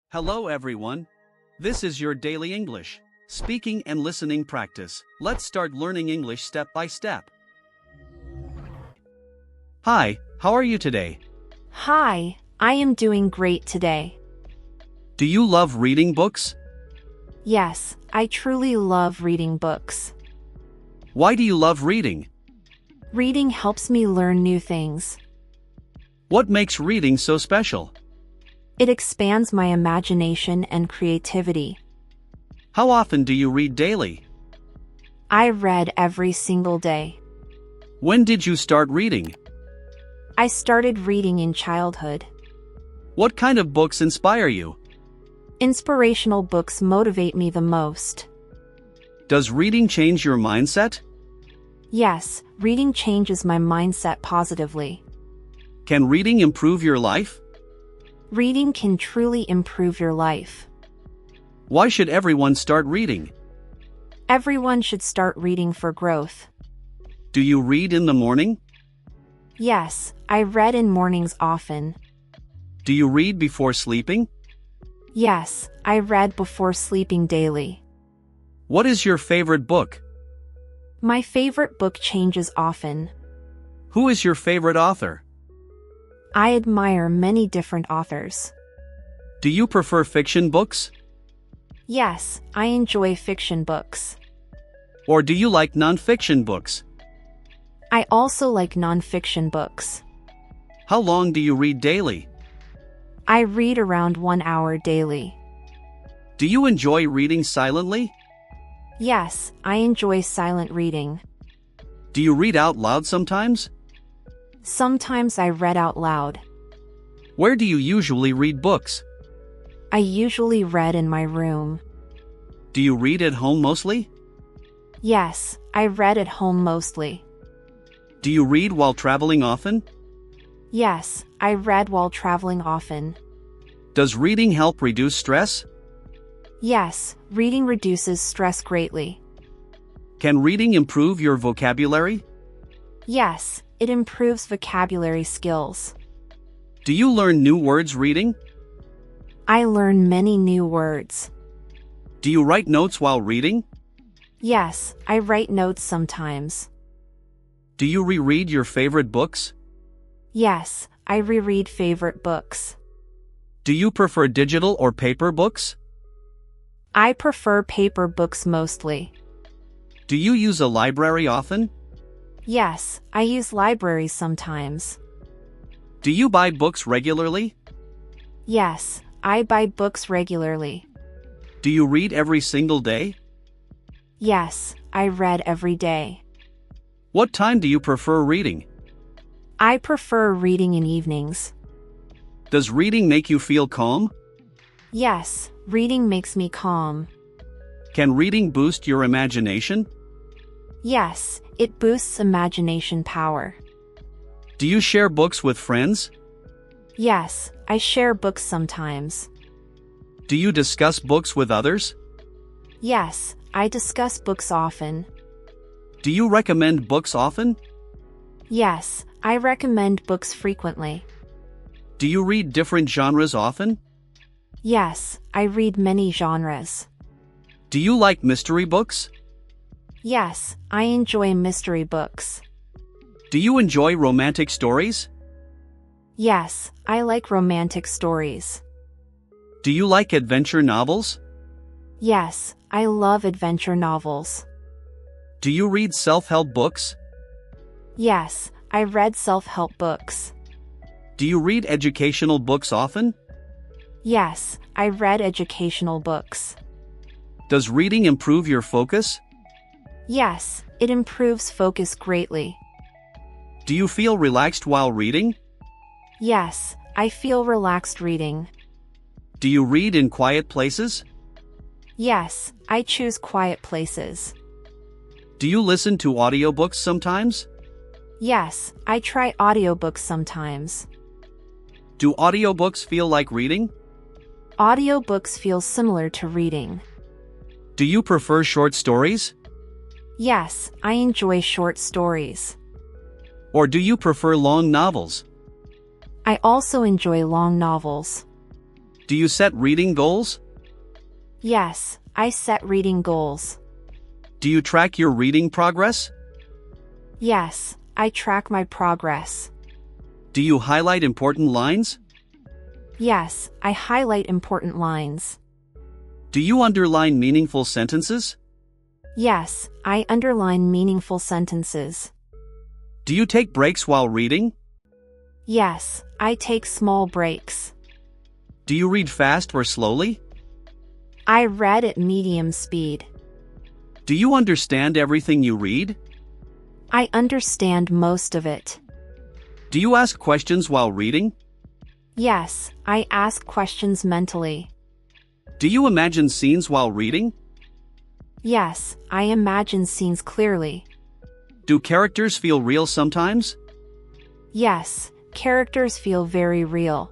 Hello everyone. This is your daily English speaking and listening practice. Let's start learning English step by step. Hi, how are you today? Hi, I am doing great today. Do you love reading books? Yes, I truly love reading books. Why do you love reading? Reading helps me learn new things. What makes reading so special? It expands my imagination and creativity. How often do you read daily? I read every single day. When did you start reading? I started reading in childhood. What kind of books inspire you? Inspirational books motivate me the most. Does reading change your mindset? Yes, reading changes my mindset positively. Can reading improve your life? Reading can truly improve your life. Why should everyone start reading? Everyone should start reading for growth. Do you read in the morning? Yes, I read in mornings often. Do you read before sleeping? Yes, I read before sleeping daily. What is your favorite book? My favorite book changes often. Who is your favorite author? I admire many different authors. Do you prefer fiction books? Yes, I enjoy fiction books. Or do you like nonfiction books? I also like nonfiction books. How long do you read daily? I read around 1 hour daily. Do you enjoy reading silently? Yes, I enjoy silent reading. Do you read out loud sometimes? Sometimes I read out loud. Where do you usually read books? I usually read in my room. Do you read at home mostly? Yes, I read at home mostly. Do you read while traveling often? Yes, I read while traveling often. Does reading help reduce stress? Yes, reading reduces stress greatly. Can reading improve your vocabulary? Yes, it improves vocabulary skills. Do you learn new words reading? I learn many new words. Do you write notes while reading? Yes, I write notes sometimes. Do you reread your favorite books? Yes, I reread favorite books. Do you prefer digital or paper books? I prefer paper books mostly. Do you use a library often? Yes, I use libraries sometimes. Do you buy books regularly? Yes, I buy books regularly. Do you read every single day? Yes, I read every day. What time do you prefer reading? I prefer reading in evenings. Does reading make you feel calm? Yes, reading makes me calm. Can reading boost your imagination? Yes, it boosts imagination power. Do you share books with friends? Yes, I share books sometimes. Do you discuss books with others? Yes, I discuss books often. Do you recommend books often? Yes, I recommend books frequently. Do you read different genres often? Yes, I read many genres. Do you like mystery books? Yes, I enjoy mystery books. Do you enjoy romantic stories? Yes, I like romantic stories. Do you like adventure novels? Yes, I love adventure novels. Do you read self-help books? Yes, I read self-help books. Do you read educational books often? Yes, I read educational books. Does reading improve your focus? Yes, it improves focus greatly. Do you feel relaxed while reading? Yes, I feel relaxed reading. Do you read in quiet places? Yes, I choose quiet places. Do you listen to audiobooks sometimes? Yes, I try audiobooks sometimes. Do audiobooks feel like reading? Audiobooks feel similar to reading. Do you prefer short stories? Yes, I enjoy short stories. Or do you prefer long novels? I also enjoy long novels. Do you set reading goals? Yes, I set reading goals. Do you track your reading progress? Yes, I track my progress. Do you highlight important lines? Yes, I highlight important lines. Do you underline meaningful sentences? Yes, I underline meaningful sentences. Do you take breaks while reading? Yes, I take small breaks. Do you read fast or slowly? I read at medium speed. Do you understand everything you read? I understand most of it. Do you ask questions while reading? Yes, I ask questions mentally. Do you imagine scenes while reading? Yes, I imagine scenes clearly. Do characters feel real sometimes? Yes, characters feel very real.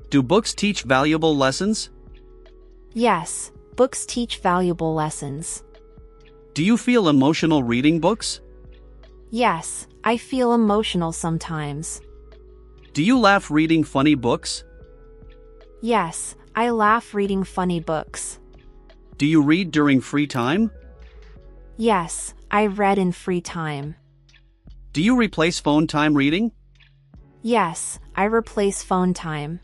Do books teach valuable lessons? Yes, books teach valuable lessons. Do you feel emotional reading books? Yes, I feel emotional sometimes. Do you laugh reading funny books? Yes, I laugh reading funny books. Do you read during free time? Yes, I read in free time. Do you replace phone time reading? Yes, I replace phone time.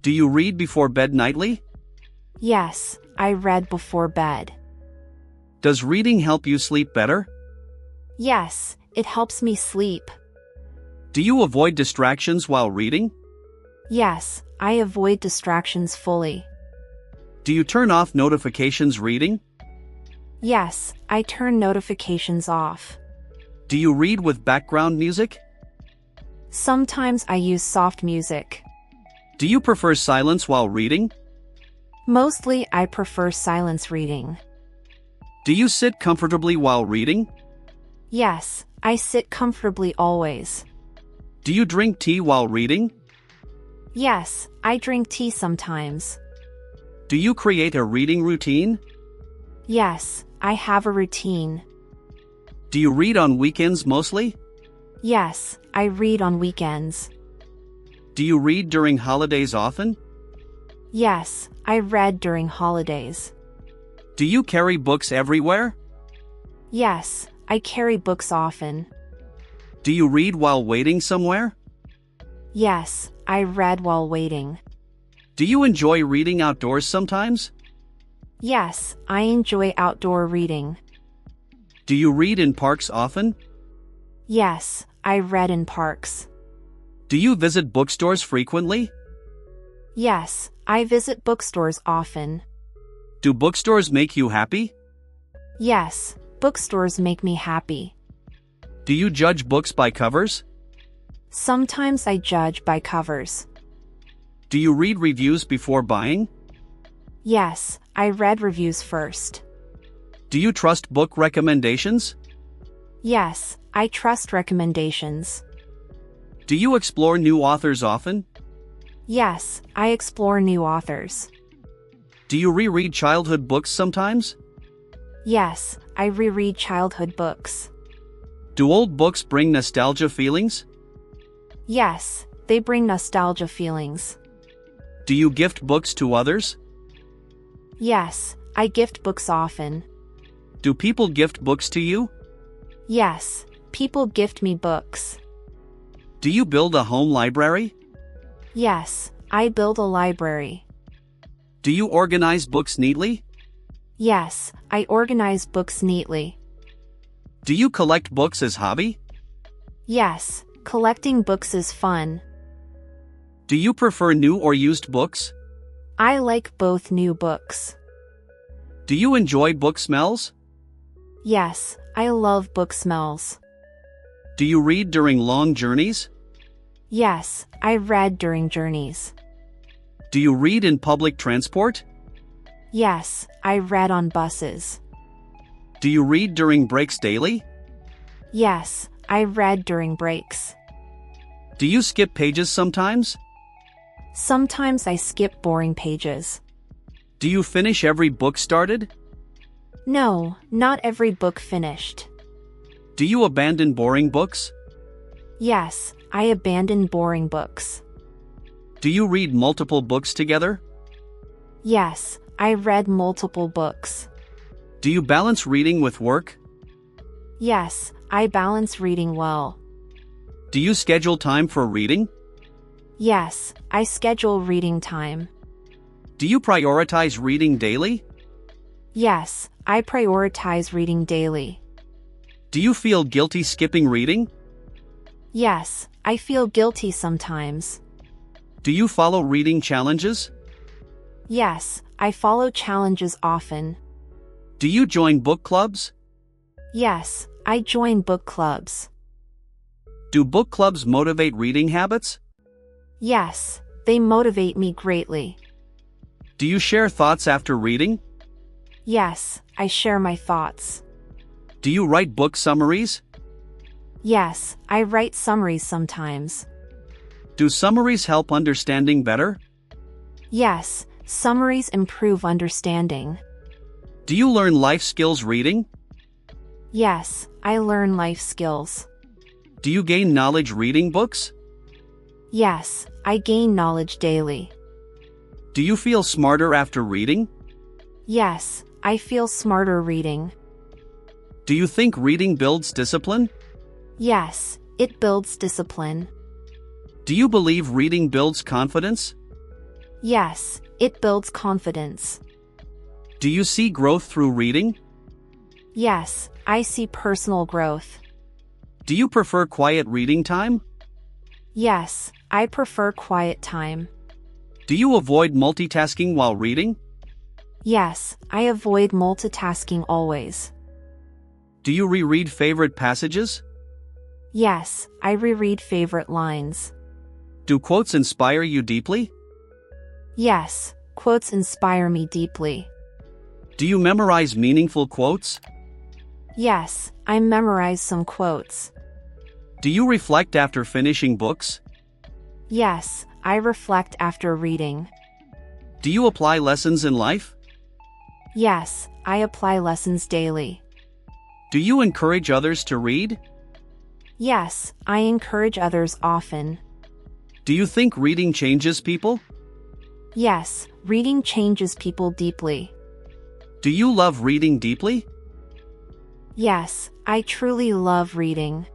Do you read before bed nightly? Yes, I read before bed. Does reading help you sleep better? Yes, it helps me sleep. Do you avoid distractions while reading? Yes, I avoid distractions fully. Do you turn off notifications reading? Yes, I turn notifications off. Do you read with background music? Sometimes I use soft music. Do you prefer silence while reading? Mostly I prefer silence reading. Do you sit comfortably while reading? Yes, I sit comfortably always. Do you drink tea while reading? Yes, I drink tea sometimes. Do you create a reading routine? Yes, I have a routine. Do you read on weekends mostly? Yes, I read on weekends. Do you read during holidays often? Yes, I read during holidays. Do you carry books everywhere? Yes, I carry books often. Do you read while waiting somewhere? Yes, I read while waiting. Do you enjoy reading outdoors sometimes? Yes, I enjoy outdoor reading. Do you read in parks often? Yes, I read in parks. Do you visit bookstores frequently? Yes, I visit bookstores often. Do bookstores make you happy? Yes, bookstores make me happy. Do you judge books by covers? Sometimes I judge by covers. Do you read reviews before buying? Yes, I read reviews first. Do you trust book recommendations? Yes, I trust recommendations. Do you explore new authors often? Yes, I explore new authors. Do you reread childhood books sometimes? Yes, I reread childhood books. Do old books bring nostalgia feelings? Yes, they bring nostalgia feelings. Do you gift books to others? Yes, I gift books often. Do people gift books to you? Yes, people gift me books. Do you build a home library? Yes, I build a library. Do you organize books neatly? Yes, I organize books neatly. Do you collect books as hobby? Yes, collecting books is fun. Do you prefer new or used books? I like both new books. Do you enjoy book smells? Yes, I love book smells. Do you read during long journeys? Yes, I read during journeys. Do you read in public transport? Yes, I read on buses. Do you read during breaks daily? Yes, I read during breaks. Do you skip pages sometimes? Sometimes I skip boring pages. Do you finish every book started? No, not every book finished. Do you abandon boring books? Yes, I abandon boring books. Do you read multiple books together? Yes, I read multiple books. Do you balance reading with work? Yes, I balance reading well. Do you schedule time for reading? Yes, I schedule reading time. Do you prioritize reading daily? Yes, I prioritize reading daily. Do you feel guilty skipping reading? Yes, I feel guilty sometimes. Do you follow reading challenges? Yes, I follow challenges often. Do you join book clubs? Yes, I join book clubs. Do book clubs motivate reading habits? Yes, they motivate me greatly. Do you share thoughts after reading? Yes, I share my thoughts. Do you write book summaries? Yes, I write summaries sometimes. Do summaries help understanding better? Yes, summaries improve understanding. Do you learn life skills reading? Yes, I learn life skills. Do you gain knowledge reading books? Yes, I gain knowledge daily. Do you feel smarter after reading? Yes, I feel smarter reading. Do you think reading builds discipline? Yes, it builds discipline. Do you believe reading builds confidence? Yes, it builds confidence. Do you see growth through reading? Yes, I see personal growth. Do you prefer quiet reading time? Yes, I prefer quiet time. Do you avoid multitasking while reading? Yes, I avoid multitasking always. Do you reread favorite passages? Yes, I reread favorite lines. Do quotes inspire you deeply? Yes, quotes inspire me deeply. Do you memorize meaningful quotes? Yes, I memorize some quotes. Do you reflect after finishing books? Yes, I reflect after reading. Do you apply lessons in life? Yes, I apply lessons daily. Do you encourage others to read? Yes, I encourage others often. Do you think reading changes people? Yes, reading changes people deeply. Do you love reading deeply? Yes, I truly love reading.